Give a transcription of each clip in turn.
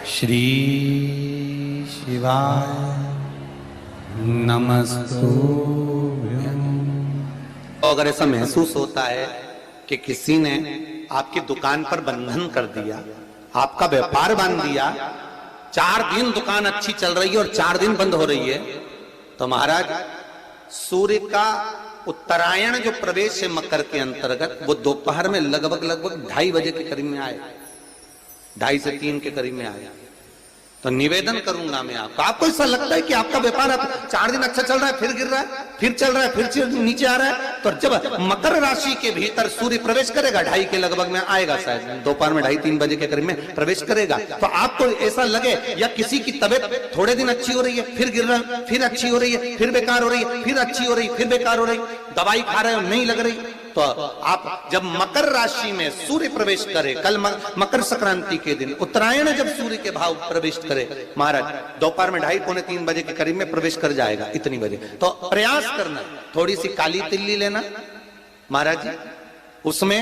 श्री शिवाय नमस्तुभ्यं। अगर ऐसा महसूस होता है कि किसी ने आपकी दुकान पर बंधन कर दिया, आपका व्यापार बांध दिया, 4 दिन दुकान अच्छी चल रही है और 4 दिन बंद हो रही है, तो महाराज सूर्य का उत्तरायण जो प्रवेश है मकर के अंतर्गत, वो दोपहर में लगभग 2:30 बजे के करीब में आए, 2:30 से 3 के करीब में आया। तो निवेदन करूंगा मैं आपको ऐसा लगता है कि आपका व्यापार 4 दिन अच्छा चल रहा है, फिर गिर रहा है, फिर चल रहा है, फिर नीचे आ रहा है, तो जब मकर राशि के भीतर सूर्य प्रवेश करेगा, 2:30 के लगभग में आएगा, शायद दोपहर में 2:30-3 बजे के करीब में प्रवेश करेगा, तो आपको ऐसा लगे या किसी की तबियत थोड़े दिन अच्छी हो रही है, फिर गिर रहा है, फिर अच्छी हो रही है, फिर बेकार हो रही है, फिर अच्छी हो रही है, फिर बेकार हो रही, दवाई खा रहे हो नहीं लग रही, तो आप जब मकर राशि में सूर्य प्रवेश करे, कल मकर संक्रांति के दिन उत्तरायण जब सूर्य के भाव प्रवेश करे महाराज, दोपहर में 2:30-3 बजे के करीब में प्रवेश कर जाएगा, इतनी बजे, तो प्रयास करना, थोड़ी सी काली तिल्ली लेना महाराज जी, उसमें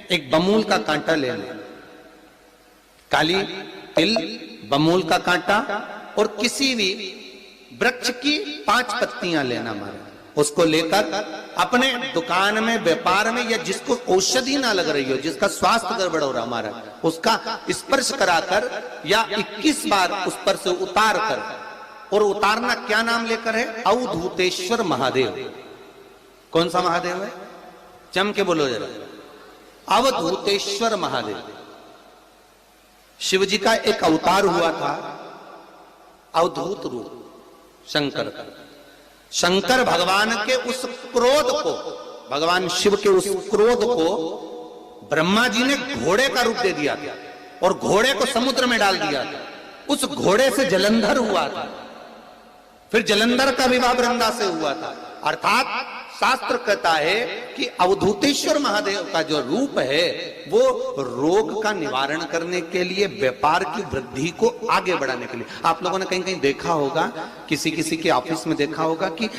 एक बमूल का कांटा लेना, काली तिल, बमूल का कांटा और किसी भी वृक्ष की 5 पत्तियां लेना महाराज, उसको लेकर अपने दुकान में, व्यापार में, या जिसको औषधि ना लग रही हो, जिसका स्वास्थ्य गड़बड़ हो रहा हमारा, उसका स्पर्श कराकर या 21 बार उस पर से उतार कर, और उतारना क्या नाम लेकर है? अवधूतेश्वर महादेव। कौन सा महादेव है? जम के बोलो जरा। अवधूतेश्वर महादेव शिव जी का एक अवतार हुआ था, अवधूत रूप शंकर का। शंकर भगवान के उस क्रोध को, भगवान शिव के उस क्रोध को ब्रह्मा जी ने घोड़े का रूप दे दिया था और घोड़े को समुद्र में डाल दिया था। उस घोड़े से जलंधर हुआ था, फिर जलंधर का विवाह वृंदा से हुआ था। अर्थात शास्त्र कहता है कि अवधूतेश्वर महादेव का जो रूप है वो रोग का निवारण करने के लिए, व्यापार की वृद्धि को आगे बढ़ाने के लिए। आप लोगों ने कहीं कहीं देखा होगा, किसी किसी के ऑफिस में देखा होगा कि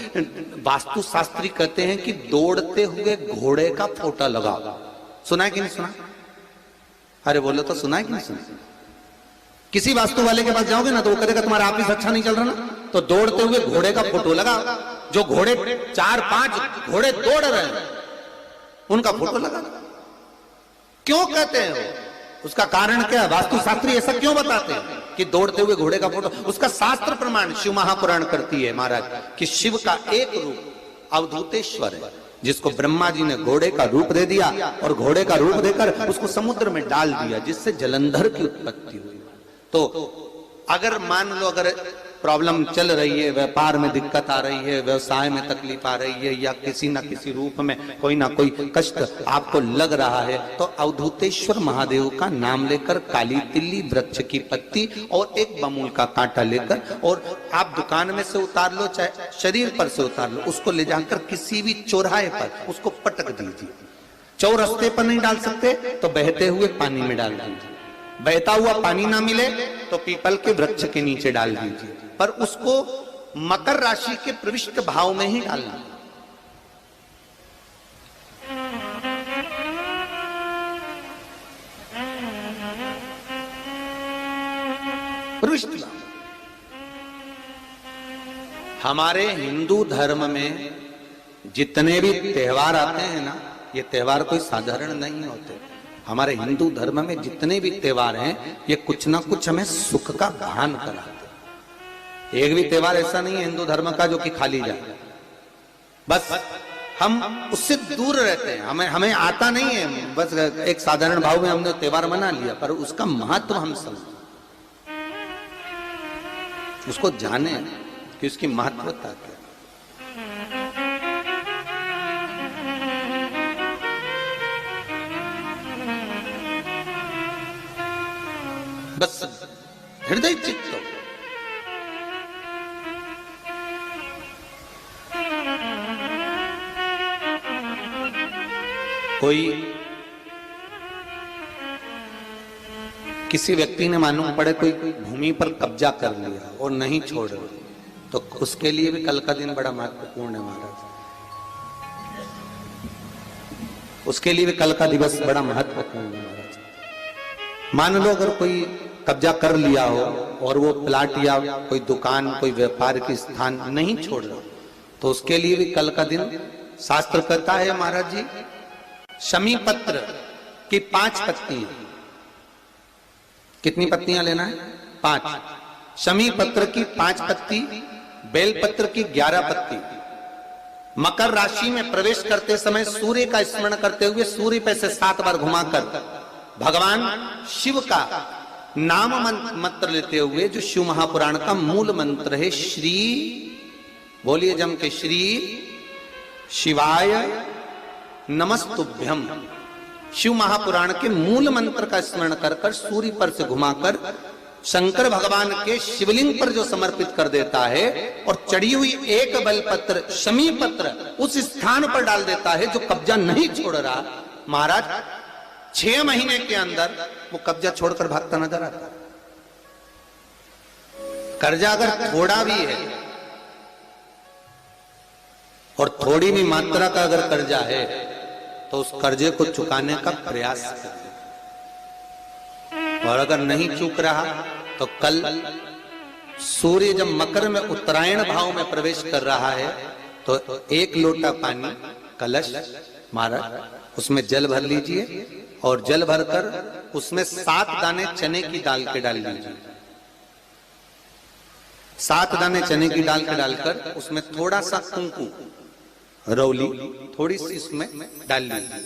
वास्तु शास्त्री कहते हैं कि दौड़ते हुए घोड़े का फोटो लगाओ। सुना है कि नहीं सुना? अरे बोलो तो, सुना है कि नहीं सुना? किसी वास्तु वाले के पास जाओगे ना तो वो कहेगा तुम्हारा ऑफिस अच्छा नहीं चल रहा ना, तो दौड़ते हुए घोड़े का फोटो लगाओ। जो घोड़े 4-5 घोड़े दौड़ रहे हैं उनका फोटो लगा। क्यों कहते हैं वो? उसका कारण क्या है? वास्तुशास्त्री ऐसा क्यों बताते हैं कि दौड़ते हुए घोड़े का फोटो? उसका शास्त्र प्रमाण शिव महापुराण करती है महाराज कि शिव का एक रूप अवधूतेश्वर है, जिसको ब्रह्मा जी ने घोड़े का रूप दे दिया और घोड़े का रूप देकर उसको समुद्र में डाल दिया, जिससे जलंधर की उत्पत्ति हुई। तो अगर मान लो, अगर प्रॉब्लम चल रही है, व्यापार में दिक्कत आ रही है, व्यवसाय में तकलीफ आ रही है, या किसी ना किसी रूप में कोई ना कोई कष्ट आपको लग रहा है, तो अवधूतेश्वर महादेव का नाम लेकर काली तिल्ली, वृक्ष की पत्ती और एक बमूल का कांटा लेकर, और आप दुकान में से उतार लो, चाहे शरीर पर से उतार लो, उसको ले जाकर किसी भी चौराहे पर उसको पटक दीजिए। चौरस्ते पर नहीं डाल सकते तो बहते हुए पानी में डाल दीजिए। बहता हुआ पानी ना मिले तो पीपल के वृक्ष के नीचे डाल दीजिए, पर उसको मकर राशि के प्रविष्ट भाव में ही डालना। प्रविष्ट भाव। हमारे हिंदू धर्म में जितने भी त्योहार आते हैं ना, ये त्योहार कोई साधारण नहीं होते। हमारे हिंदू धर्म में जितने भी त्योहार हैं, ये कुछ ना कुछ हमें सुख का भान कराते। एक भी त्योहार ऐसा नहीं है हिंदू धर्म का जो कि खाली जाए। बस हम उससे दूर रहते हैं, हमें आता नहीं है, बस एक साधारण भाव में हमने त्योहार मना लिया, पर उसका महत्व हम समझें, उसको जाने कि उसकी महत्वता क्या। बस हृदय चित्त कोई किसी व्यक्ति ने मालूम पड़े कोई भूमि पर कब्जा कर लिया और नहीं छोड़ रहे, तो उसके लिए भी कल का दिन बड़ा महत्वपूर्ण है महाराज। उसके लिए भी कल का दिवस बड़ा महत्वपूर्ण है महाराज। मान लो अगर कोई कब्जा कर लिया हो और वो प्लाट या कोई दुकान कोई व्यापार की स्थान नहीं छोड़ रहा, तो उसके लिए भी कल का दिन शास्त्र कहता है महाराज जी, शमी पत्र की 5 पत्तियां, कितनी पत्तियां लेना है? 5। शमी पत्र की 5 पत्ती, बेलपत्र की 11 पत्ती। मकर राशि में प्रवेश करते समय सूर्य का स्मरण करते हुए सूर्य पे से 7 बार घुमाकर भगवान शिव का नाम मंत्र लेते हुए, जो शिव महापुराण का मूल मंत्र है, श्री, बोलिए जम के, श्री शिवाय नमस्तुभ्यम, शिव महापुराण के मूल मंत्र का स्मरण कर कर सूर्य पर से घुमाकर शंकर भगवान के शिवलिंग पर जो समर्पित कर देता है और चढ़ी हुई एक बेलपत्र शमी पत्र उस स्थान पर डाल देता है जो कब्जा नहीं छोड़ रहा, महाराज 6 महीने के अंदर वो कब्जा छोड़कर भागता नजर आता। कर्जा अगर थोड़ा भी है और थोड़ी भी मात्रा का अगर कर्जा है तो उस कर्जे को चुकाने का प्रयास करें, और अगर नहीं चूक रहा तो कल सूर्य जब मकर में उत्तरायण भाव में प्रवेश कर रहा है तो 1 लोटा पानी कलश महाराज उसमें जल भर लीजिए और जल भरकर उसमें 7 दाने चने की दाल के डाल लीजिए। 7 दाने चने की दाल के डालकर उसमें थोड़ा सा कुंकू रौली थोड़ी सी उसमें डाल लीजिए।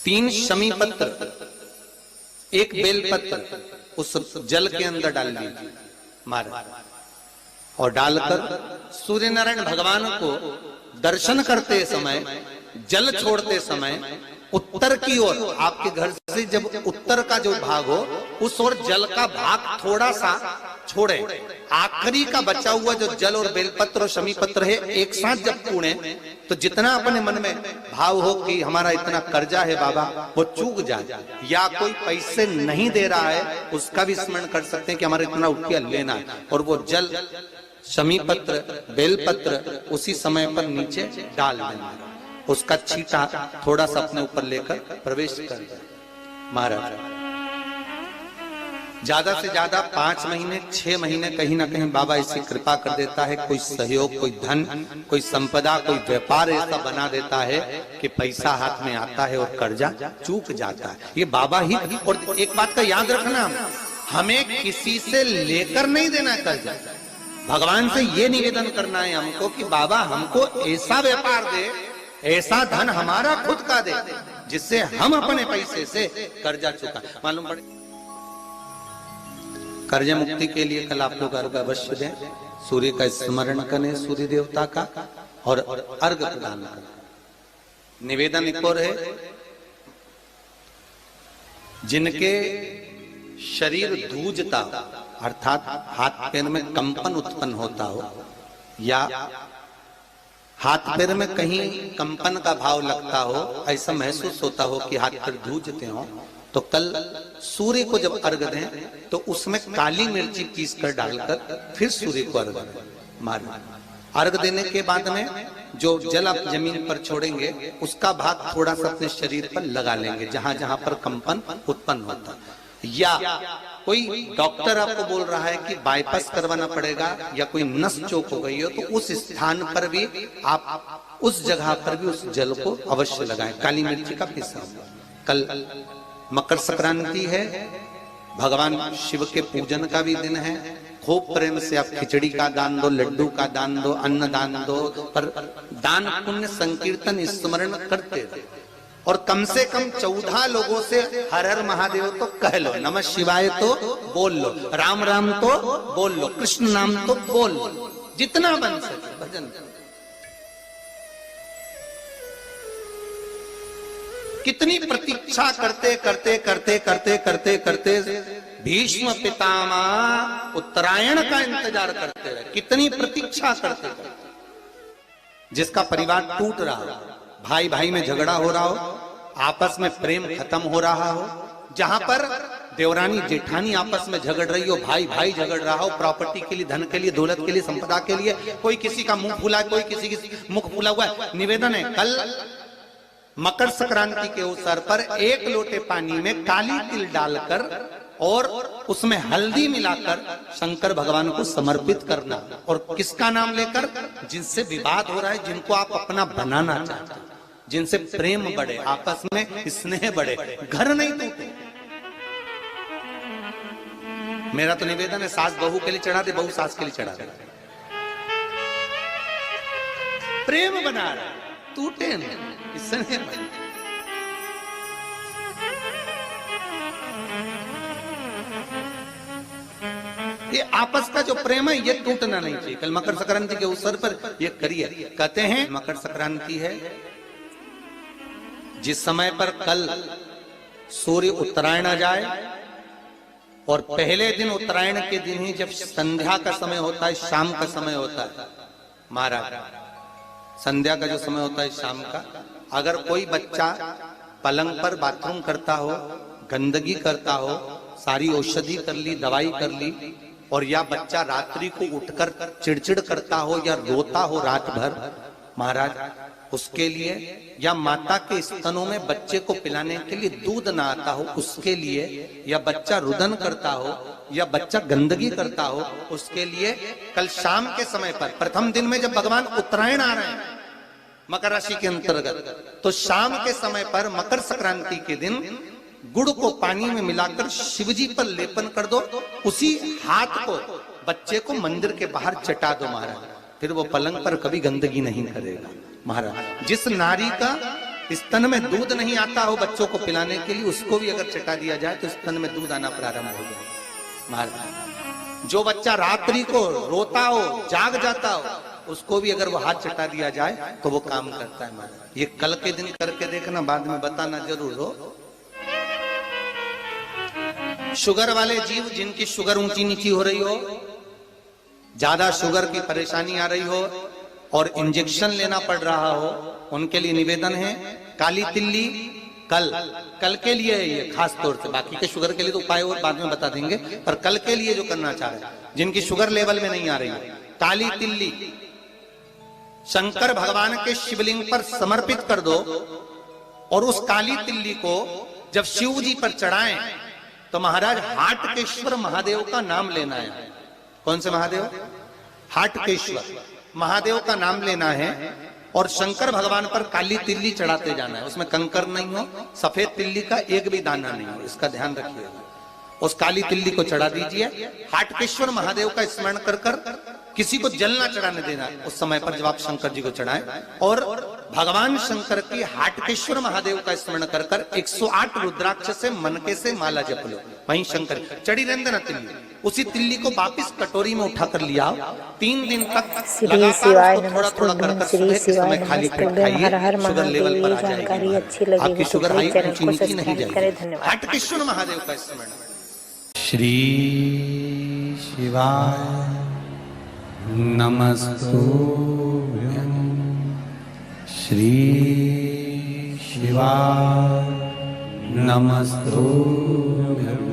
3 शमी पत्र, 1 बेलपत्र उस जल के अंदर डाल लीजिए महाराज, और डालकर सूर्य नारायण भगवान को दर्शन करते समय, जल छोड़ते समय उत्तर की ओर, आपके घर से जब उत्तर का जो भाग हो उस ओर जल का भाग थोड़ा सा छोड़े, आखिरी का बचा हुआ जो जल और बेलपत्र और शमी पत्र है एक साथ जब पूणे तो जितना अपने मन में भाव हो कि हमारा इतना कर्जा है बाबा वो चूक जाए, या कोई पैसे नहीं दे रहा है उसका भी स्मरण कर सकते हैं कि हमारा इतना रुपया लेना है, और वो जल शमी पत्र बेलपत्र उसी समय पर नीचे डाल देना, उसका छींटा थोड़ा सा अपने ऊपर लेकर प्रवेश कर जाए महाराज। ज्यादा से ज्यादा 5 महीने 6 महीने कहीं ना कहीं बाबा ऐसी कृपा कर देता है, कोई सहयोग, कोई धन, कोई संपदा, कोई व्यापार ऐसा बना देता है कि पैसा हाथ में आता है और कर्जा चूक जाता है। ये बाबा ही। और एक बात का याद रखना, हमें किसी से लेकर नहीं देना है कर्जा, भगवान से ये निवेदन करना है हमको कि बाबा हमको ऐसा व्यापार दे, ऐसा धन हमारा खुद का दे जिससे हम अपने पैसे से कर्जा चुका। मालूम पड़े कर्ज मुक्ति के लिए कल आप लोग अर्घ अवश्य दें, सूर्य का स्मरण करें, सूर्य देवता का, और अर्घ प्रदान करें। निवेदन एक और है, जिनके शरीर धूजता अर्थात हाथ पैर में कंपन उत्पन्न होता हो, या हाथ पैर में कहीं कंपन का भाव लगता हो, ऐसा महसूस होता हो कि हाथ पैर धूजते हो, तो कल सूर्य को जब अर्घ दें तो उसमें काली मिर्ची पीस कर डालकर फिर सूर्य को अर्घ मारें। अर्घ देने के बाद में जो जल आप जमीन पर छोड़ेंगे उसका भाग थोड़ा सा अपने शरीर पर लगा लेंगे जहां जहां पर कंपन उत्पन्न होता। या कोई डॉक्टर आपको बोल रहा है कि बाईपास करवाना पड़ेगा या कोई नस चोक हो गई हो, तो उस स्थान पर भी आप उस जगह पर भी उस जल को अवश्य लगाएं, काली मिर्ची का पीसा। कल मकर संक्रांति है, भगवान शिव के पूजन का भी दिन है। खूब प्रेम से आप खिचड़ी का दान दो, लड्डू का दान दो, अन्न दान दो, पर दान पुण्य संकीर्तन स्मरण करते रहो, और कम से कम 14 लोगों से हर हर महादेव तो कह लो, नमः शिवाय तो बोल लो, राम राम तो बोल लो, कृष्ण नाम तो बोल लो, जितना बन सके भजन। कितनी प्रतीक्षा करते करते करते करते करते करते भीष्म पितामह उत्तरायण का इंतजार करते रहे, कितनी प्रतीक्षा करते करते। जिसका परिवार टूट रहा हो, भाई भाई में झगड़ा हो रहा हो, आपस में प्रेम खत्म हो रहा हो, जहां पर देवरानी जेठानी आपस में झगड़ रही हो, भाई भाई झगड़ रहा हो, प्रॉपर्टी के लिए, धन के लिए, दौलत के लिए, संपदा के लिए, कोई किसी का मुंह फूला, कोई किसी की मुख फूला हुआ है। निवेदन है, कल मकर संक्रांति के अवसर पर 1 लोटे पानी में काली तिल डालकर और उसमें हल्दी मिलाकर शंकर भगवान को समर्पित करना। और किसका नाम लेकर? जिनसे विवाद हो रहा है, जिनको आप अपना बनाना चाहते हैं, जिनसे प्रेम बढ़े, आपस में स्नेह बढ़े, घर नहीं टूटे। मेरा तो निवेदन है, सास बहू के लिए चढ़ा दे, बहू सास के लिए चढ़ा दे, प्रेम बना रहे, टूटे नहीं, स्नेह बढ़े। ये आपस का जो प्रेम है ये टूटना नहीं चाहिए। कल मकर संक्रांति के अवसर पर ये करिए। कहते हैं मकर संक्रांति है जिस समय पर कल सूर्य उत्तरायण आ जाए और पहले दिन उत्तरायण के दिन ही जब संध्या का समय होता है, शाम का समय होता है महाराज, संध्या का जो समय होता है शाम का, अगर कोई बच्चा पलंग पर बाथरूम करता हो, गंदगी करता हो, सारी औषधि कर ली, दवाई कर ली, और या बच्चा रात्रि को उठकर चिड़चिड़ करता हो या रोता हो रात भर महाराज, उसके लिए, या माता के स्तनों में बच्चे को पिलाने के लिए दूध ना आता हो उसके लिए, या बच्चा रुदन करता हो या बच्चा गंदगी करता हो उसके लिए, कल शाम के समय पर प्रथम दिन में जब भगवान उत्तरायण आ रहे हैं मकर राशि के अंतर्गत, तो शाम के समय पर मकर संक्रांति के दिन गुड़ को पानी में मिलाकर शिवजी पर लेपन कर दो, उसी हाथ को बच्चे को मंदिर के बाहर चटा दो महाराज, फिर वो पलंग पर कभी गंदगी नहीं करेगा महाराज। जिस नारी का स्तन में दूध नहीं आता हो बच्चों को पिलाने के लिए, उसको भी अगर चटा दिया जाए तो स्तन में दूध आना प्रारंभ हो जाए महाराज। जो बच्चा रात्रि को रोता हो, जाग जाता हो, उसको भी अगर वो हाथ चटा दिया जाए तो वो काम करता है महाराज। ये कल के दिन करके देखना, बाद में बताना जरूर हो। शुगर वाले जीव जिनकी शुगर ऊंची नीची हो रही हो, ज्यादा शुगर की परेशानी आ रही हो और इंजेक्शन लेना पड़ रहा हो, उनके लिए निवेदन है काली तिल्ली कल के लिए है ये खास तौर से, बाकी के शुगर के लिए तो उपाय और बाद में बता देंगे, पर कल के लिए जो करना चाह रहे हैं जिनकी शुगर लेवल में नहीं आ रही है, काली तिल्ली शंकर भगवान के शिवलिंग पर समर्पित कर दो, और उस काली तिल्ली को जब शिव जी पर चढ़ाएं तो महाराज हाटकेश्वर महादेव का नाम लेना है। कौन से महादेव? हाटकेश्वर महादेव का नाम लेना है, और शंकर भगवान पर काली तिल्ली चढ़ाते जाना है। उसमें कंकर नहीं हो, सफेद तिल्ली का एक भी दाना नहीं हो, इसका ध्यान रखिएगा। उस काली तिल्ली को चढ़ा दीजिए, हाटकेश्वर महादेव का स्मरण कर कर, किसी को जल ना चढ़ाने देना उस समय पर जब आप शंकर जी को चढ़ाएं, और भगवान शंकर की हाटकेश्वर महादेव का स्मरण कर कर 108 रुद्राक्ष से मनके से माला जप लो। वहीं शंकर चढ़ी रहने ना तिल्ली, उसी तिल्ली को वापिस कटोरी में उठा कर लिया, 3 दिन तक लगातार उसको थोड़ा थोड़ा कर कर सुबह के समय खाली पेट खाइए, शुगर लेवल पर आ जाएगी, आपकी शुगर हाई ऊंची नीची नहीं जाएगी। हाटकेश्वर महादेव का स्मरण। श्री शिवाय नमस्तुभ्यं, श्री शिवाय नमस्तुभ्यं।